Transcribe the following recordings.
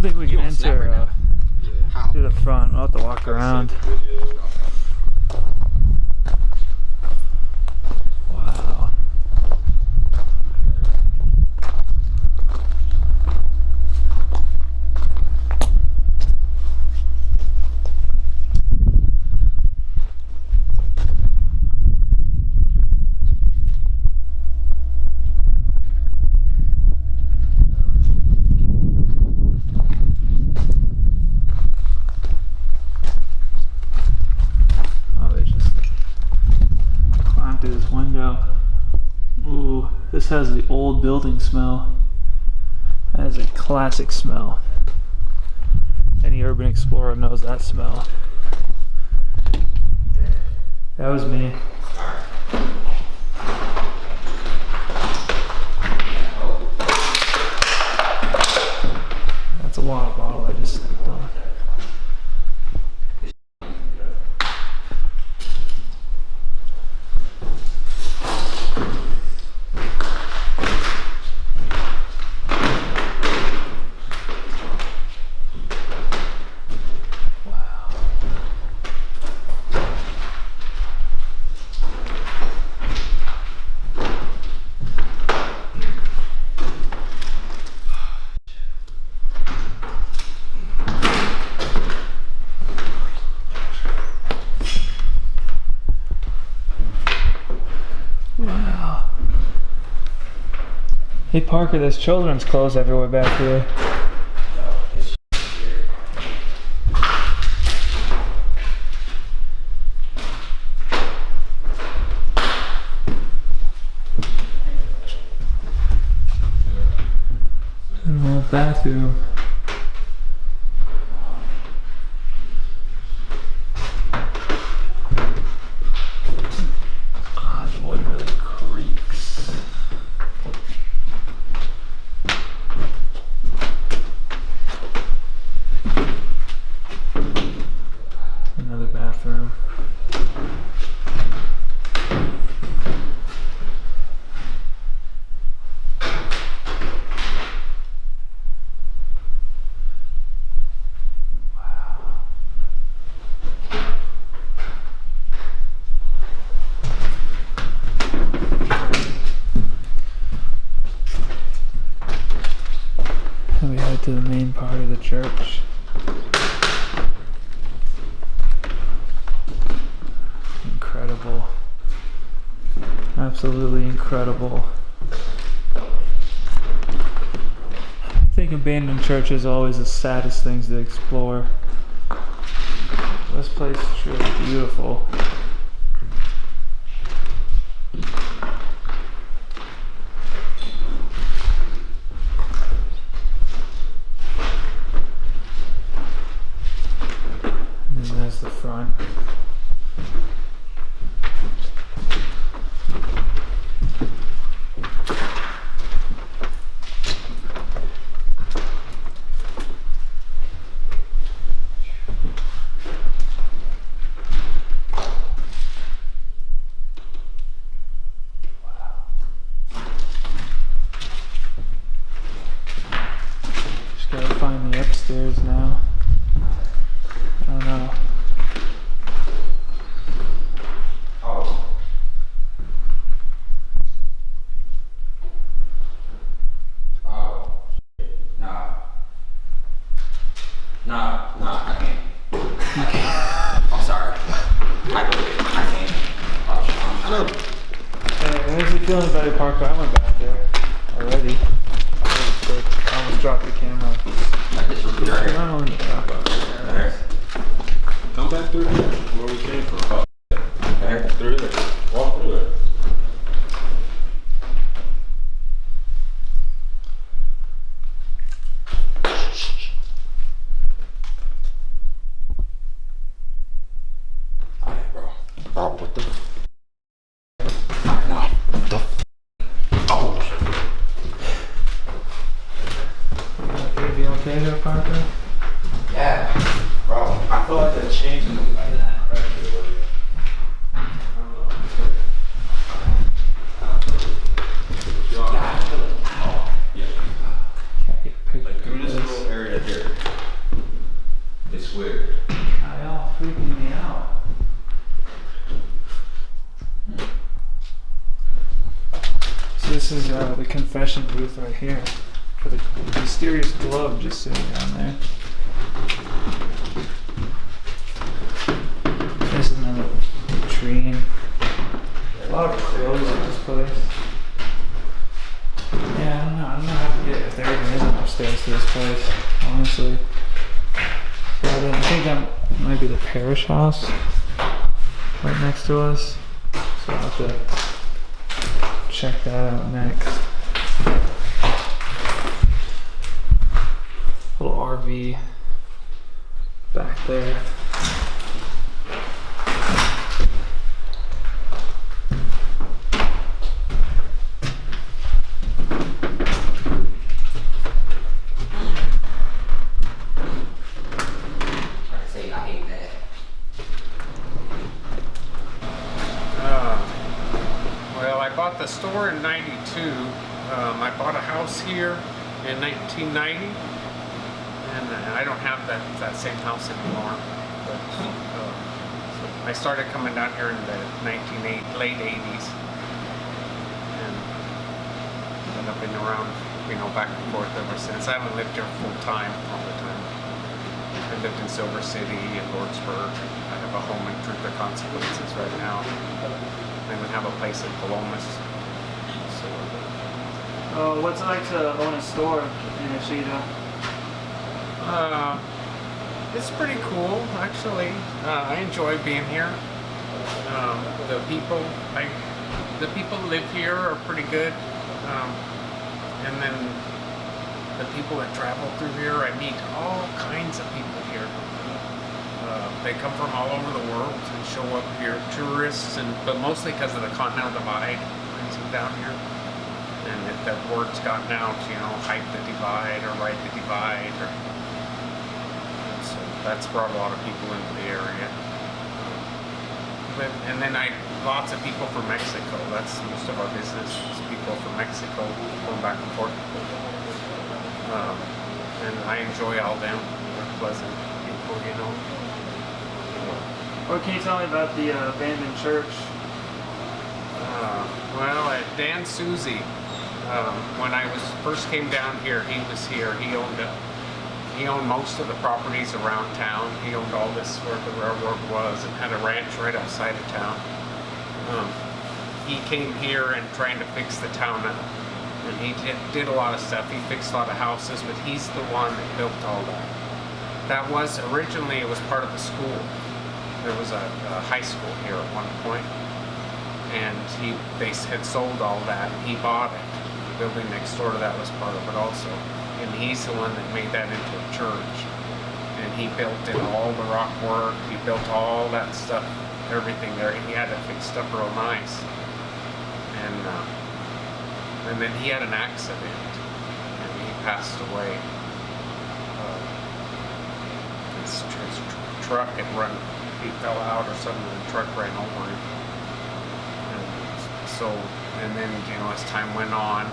don't think we can enter through the front. We'll have to walk around. Wow. Through this window. Ooh, this has the old building smell. That is a classic smell. Any urban explorer knows that smell. That was me. That's a water bottle I just stepped on. Wow. Hey Parker, there's children's clothes everywhere back here. An old bathroom. Another bathroom. And we head to the main part of the church. Incredible. Absolutely incredible. I think abandoned churches are always the saddest things to explore. This place is truly beautiful. And then there's the front. Gotta find the upstairs now. I don't know. Oh. Oh. Nah. Nah, I can't. I'm sorry. I can't. Hey, how's it feeling about the Parker? I went back there already. I almost dropped the camera. Come back through here, where we came from. There. Through there. Walk through it. Alright, bro. Bro, what the? No. What the? Oh. You okay there, Parker? Yeah. Bro, I feel like the change is like that. Like through this little area here. confession booth right here for the mysterious glove just sitting down there. This is another tree. A lot of clothes at this place. Yeah, I don't know how to get if there even is an upstairs to this place, honestly. But I think that might be the parish house right next to us. So I'll have to check that out next. Little RV back there. The store in 92. I bought a house here in 1990, and I don't have that same house anymore. But so I started coming down here in the late 80s, and I've been around, back and forth ever since. I haven't lived here full time all the time. I lived in Silver City and Lordsburg. I have a home in Truth or Consequences right now. I even have a place in Columbus. What's it like to own a store in Hachita? It's pretty cool, actually. I enjoy being here. The people who live here are pretty good. And then the people that travel through here, I meet all kinds of people here. They come from all over the world and show up here, tourists, but mostly because of the Continental Divide brings them down here. And if that word's gotten out, hike the divide or ride the divide, so that's brought a lot of people into the area. And then lots of people from Mexico. That's most of our business is people from Mexico going back and forth. And I enjoy all them. They're pleasant people, Or can you tell me about the abandoned church? Well, at Dan Susie, when I first came down here, he was here. He owned most of the properties around town. He owned all this where the railroad was and had a ranch right outside of town. He came here and trying to fix the town up. And he did a lot of stuff. He fixed a lot of houses, but he's the one that built all that. That was originally, it was part of the school. There was a high school here at one point, and they had sold all that. He bought it. The building next door to that was part of it also, and he's the one that made that into a church. And he built in all the rock work. He built all that stuff, everything there. He had it fixed up real nice, and then he had an accident, and he passed away. His truck had run. He fell out or something, and the truck ran over him. And then, as time went on,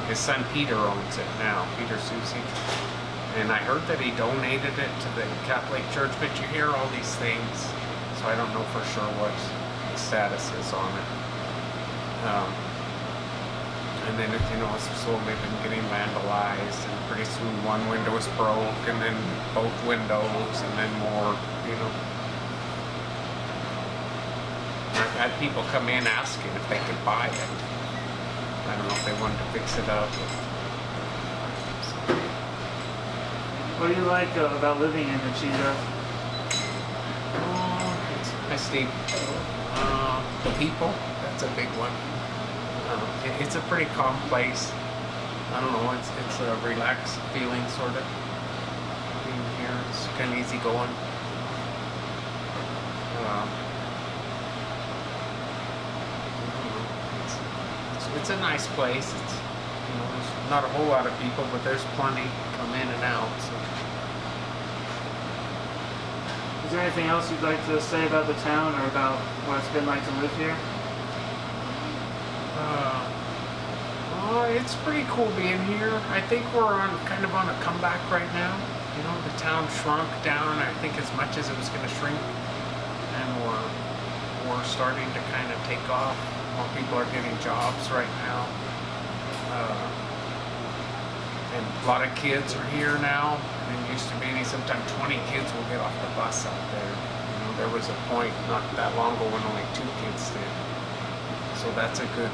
his son Peter owns it now, Peter Susie. And I heard that he donated it to the Catholic Church, but you hear all these things, so I don't know for sure what the status is on it. And then, it's slowly been getting vandalized, and pretty soon one window was broke, and then both windows, and then more, I've had people come in asking if they could buy it. I don't know if they wanted to fix it up. What do you like about living in Hachita? I Steve. The people, that's a big one. It's a pretty calm place. I don't know, it's a relaxed feeling, sort of. Being here, it's kind of easy going. It's a nice place. It's, there's not a whole lot of people, but there's plenty come in and out. So. Is there anything else you'd like to say about the town or about what it's been like to live here? It's pretty cool being here. I think we're kind of on a comeback right now. The town shrunk down, I think, as much as it was going to shrink, and we're starting to kind of take off. More people are getting jobs right now. And a lot of kids are here now. And it used to be sometimes 20 kids will get off the bus out there. You know, there was a point not that long ago when only 2 kids did. So that's a good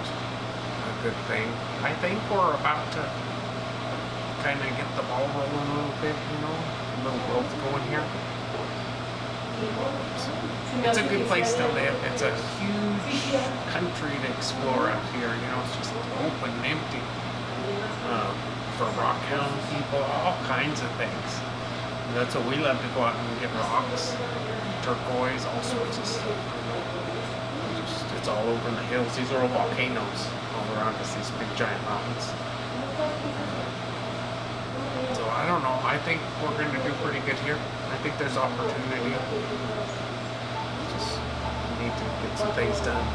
thing. I think we're about to kind of get the ball rolling a little bit, you know, a little growth going here. So it's a good place to live. It's a huge country to explore up here. You know, it's just open and empty. For rock hound people, all kinds of things. And that's what we love, to go out and get rocks, turquoise, all sorts of stuff. It's all over in the hills. These are all volcanoes all around us, these big giant mountains. So I don't know. I think we're going to do pretty good here. I think there's opportunity. Just need to get some things done.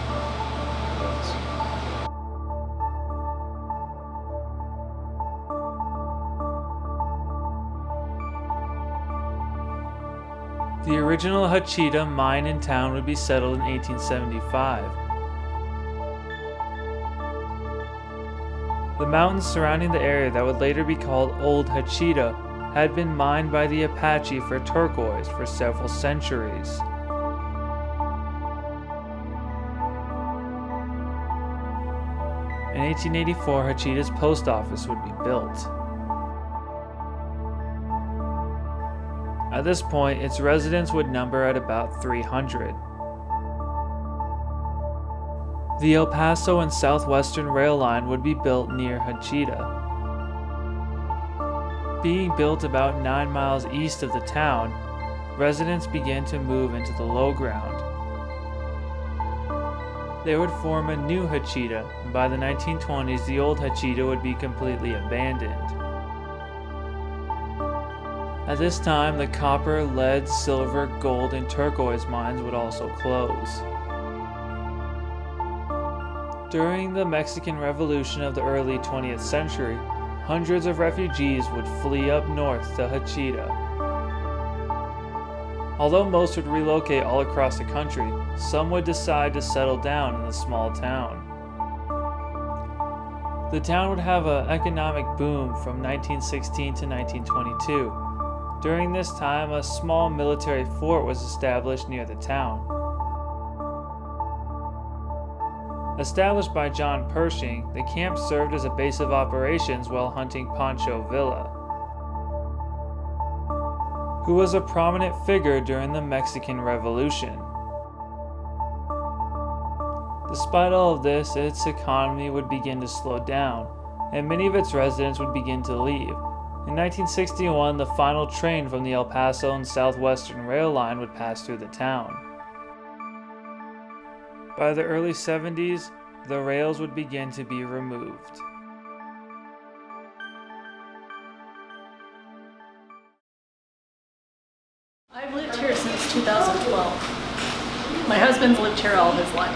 The original Hachita mine and town would be settled in 1875. The mountains surrounding the area that would later be called Old Hachita had been mined by the Apache for turquoise for several centuries. In 1884, Hachita's post office would be built. At this point, its residents would number at about 300. The El Paso and Southwestern Rail Line would be built near Hachita. Being built about 9 miles east of the town, residents began to move into the low ground. They would form a new Hachita, and by the 1920s, the old Hachita would be completely abandoned. At this time, the copper, lead, silver, gold, and turquoise mines would also close. During the Mexican Revolution of the early 20th century, hundreds of refugees would flee up north to Hachita. Although most would relocate all across the country, some would decide to settle down in the small town. The town would have an economic boom from 1916 to 1922. During this time, a small military fort was established near the town. Established by John Pershing, the camp served as a base of operations while hunting Pancho Villa, who was a prominent figure during the Mexican Revolution. Despite all of this, its economy would begin to slow down, and many of its residents would begin to leave. In 1961, the final train from the El Paso and Southwestern Rail Line would pass through the town. By the early 70s, the rails would begin to be removed. I've lived here since 2012. My husband's lived here all his life.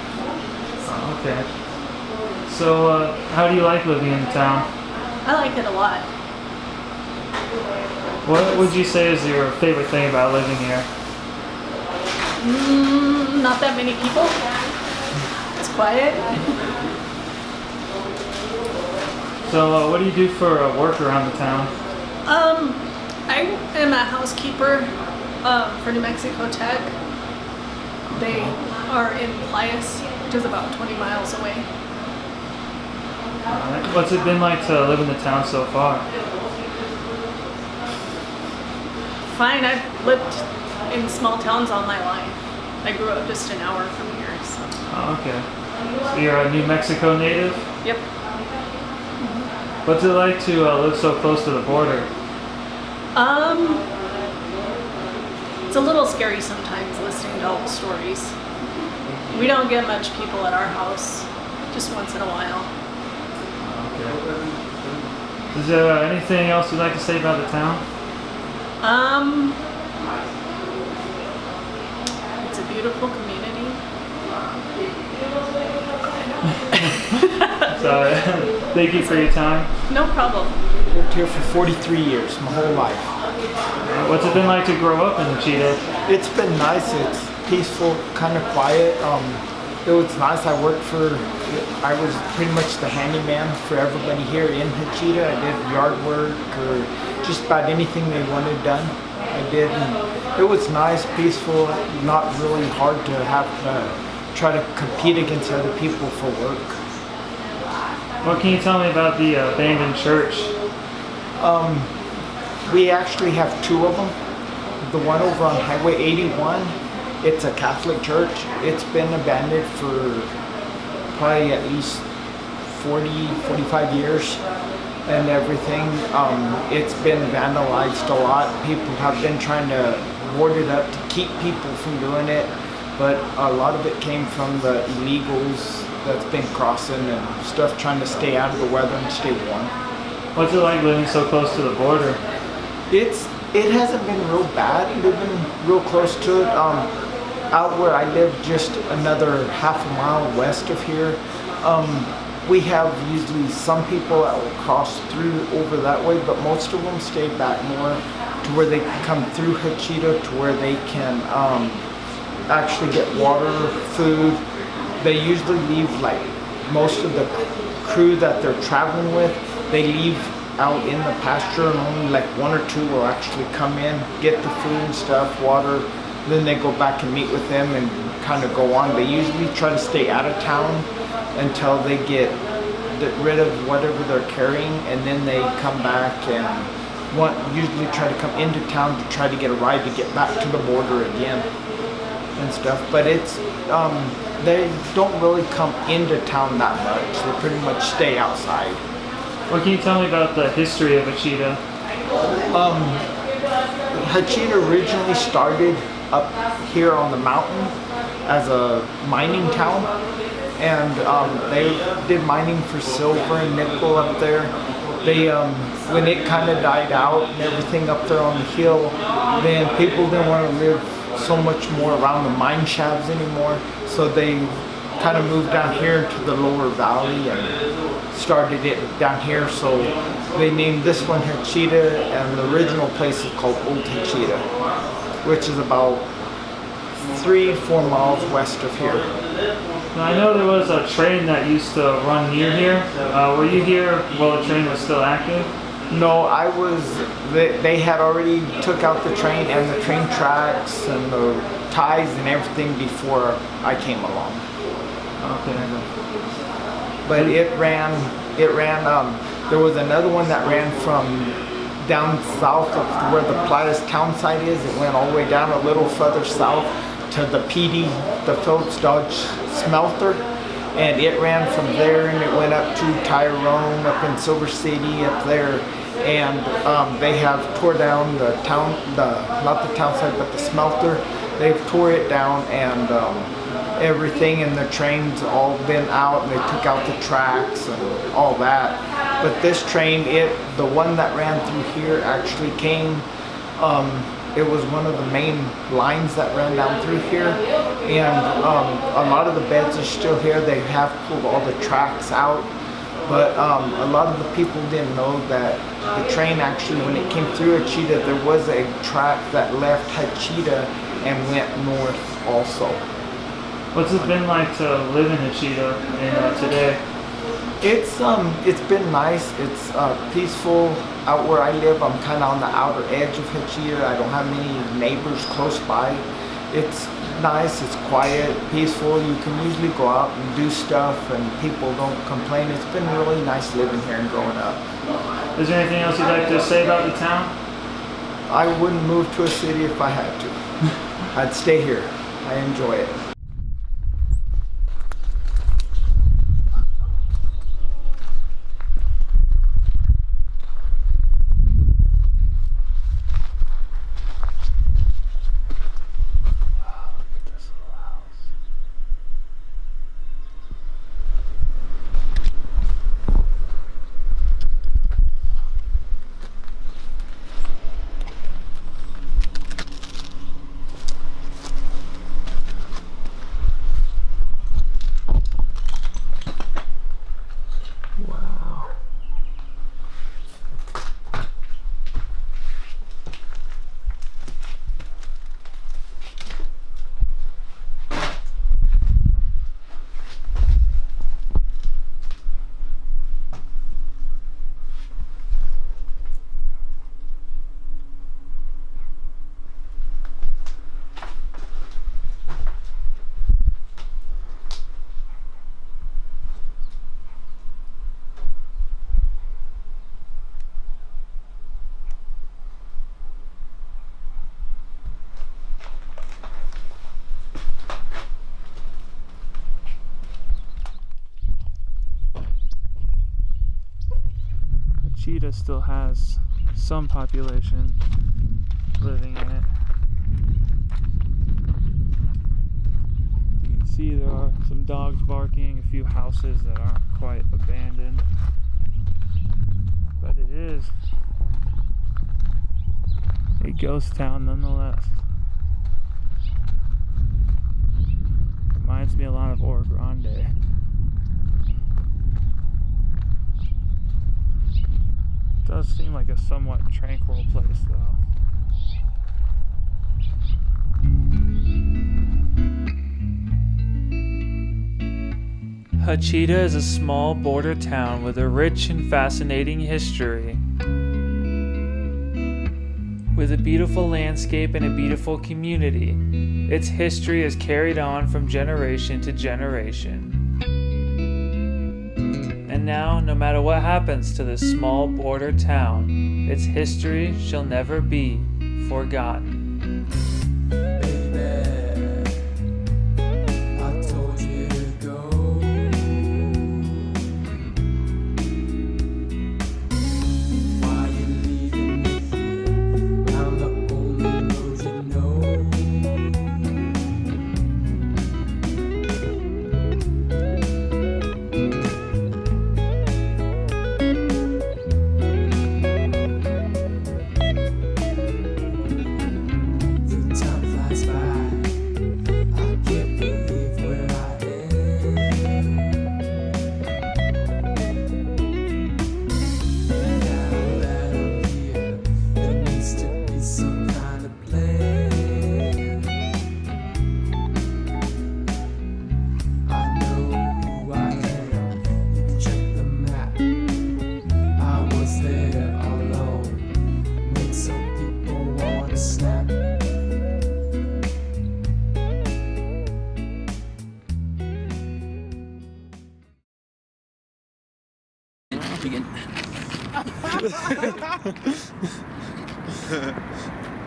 Okay. So, how do you like living in the town? I like it a lot. What would you say is your favorite thing about living here? Not that many people. It's quiet. So, what do you do for work around the town? I am a housekeeper for New Mexico Tech. They are in Plias, which is about 20 miles away. Alright. What's it been like to live in the town so far? Fine, I've lived in small towns all my life. I grew up just an hour from here, so. Oh, okay. So you're a New Mexico native? Yep. What's it like to live so close to the border? It's a little scary sometimes listening to all the stories. We don't get much people at our house, just once in a while. Okay. Is there anything else you'd like to say about the town? It's a beautiful community. So, thank you for your time. No problem. Lived here for 43 years, my whole life. What's it been like to grow up in Hachita? It's been nice. It's peaceful, kind of quiet. it was nice. I was pretty much the handyman for everybody here in Hachita. I did yard work or just about anything they wanted done. I did, and it was nice, peaceful, not really hard to have to try to compete against other people for work. What can you tell me about the abandoned church? We actually have two of them. The one over on Highway 81, it's a Catholic church. It's been abandoned for probably at least 45 years and everything. It's been vandalized a lot. People have been trying to board it up to keep people from doing it, but a lot of it came from the illegals that's been crossing and stuff, trying to stay out of the weather and stay warm. What's it like living so close to the border? It hasn't been real bad living real close to it. Out where I live, just another half a mile west of here, we have usually some people that will cross through over that way, but most of them stay back more to where they can come through Hachita to where they can actually get water, food. They usually leave, like most of the crew that they're traveling with, they leave out in the pasture, and only like one or two will actually come in, get the food and stuff, water, then they go back and meet with them and kind of go on. They usually try to stay out of town until they get rid of whatever they're carrying, and then they come back and usually try to come into town to try to get a ride to get back to the border again and stuff. But it's they don't really come into town that much. They pretty much stay outside. What can you tell me about the history of Hachita? Hachita originally started up here on the mountain as a mining town, and they did mining for silver and nickel up there. They when it kind of died out and everything up there on the hill, then people didn't want to live so much more around the mine shafts anymore, so they kind of moved down here to the lower valley and started it down here. So they named this one Hachita, and the original place is called Old Hachita, which is about 3-4 miles west of here. Now, I know there was a train that used to run near here. Were you here while the train was still active? No, I was. They had already took out the train and the train tracks and the ties and everything before I came along. Okay. But it ran. There was another one that ran from down south of where the Plata's town site is. It went all the way down a little further south to the PD, the Phillips Dodge smelter, and it ran from there and it went up to Tyrone, up in Silver City, up there, and they have tore down the town, not the town site, but the smelter. They've tore it down, and everything, and the trains all been out, and they took out the tracks and all that. But this train, the one that ran through here actually came, it was one of the main lines that ran down through here, and a lot of the beds are still here. They have pulled all the tracks out, but a lot of the people didn't know that the train actually, when it came through Hachita, there was a track that left Hachita and went north also. What's it been like to live in Hachita today? It's been nice. It's peaceful. Out where I live, I'm kind of on the outer edge of Hachita. I don't have many neighbors close by. It's nice. It's quiet, peaceful. You can usually go out and do stuff, and people don't complain. It's been really nice living here and growing up. Is there anything else you'd like to say about the town? I wouldn't move to a city if I had to. I'd stay here. I enjoy it. Hachita still has some population living in it. You can see there are some dogs barking, a few houses that aren't quite abandoned. But it is a ghost town nonetheless. Reminds me a lot of Oro Grande. Does seem like a somewhat tranquil place though. Hachita is a small border town with a rich and fascinating history. With a beautiful landscape and a beautiful community, its history is carried on from generation to generation. And now, no matter what happens to this small border town, its history shall never be forgotten.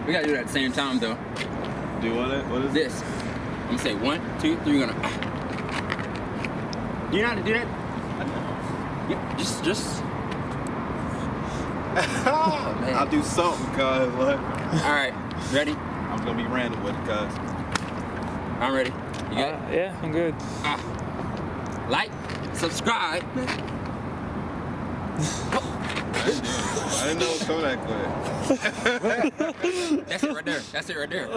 We gotta do it at the same time though. Do what? What is This. I'm gonna say 1, 2, 3. You're gonna. Do you know how to do that? Yeah, just. Oh, man. I'll do something, cuz what? All right, ready? I'm gonna be random with it, cuz. I'm ready. You good? Yeah, I'm good. Like, subscribe. I didn't know it was coming that quick. That's it right there.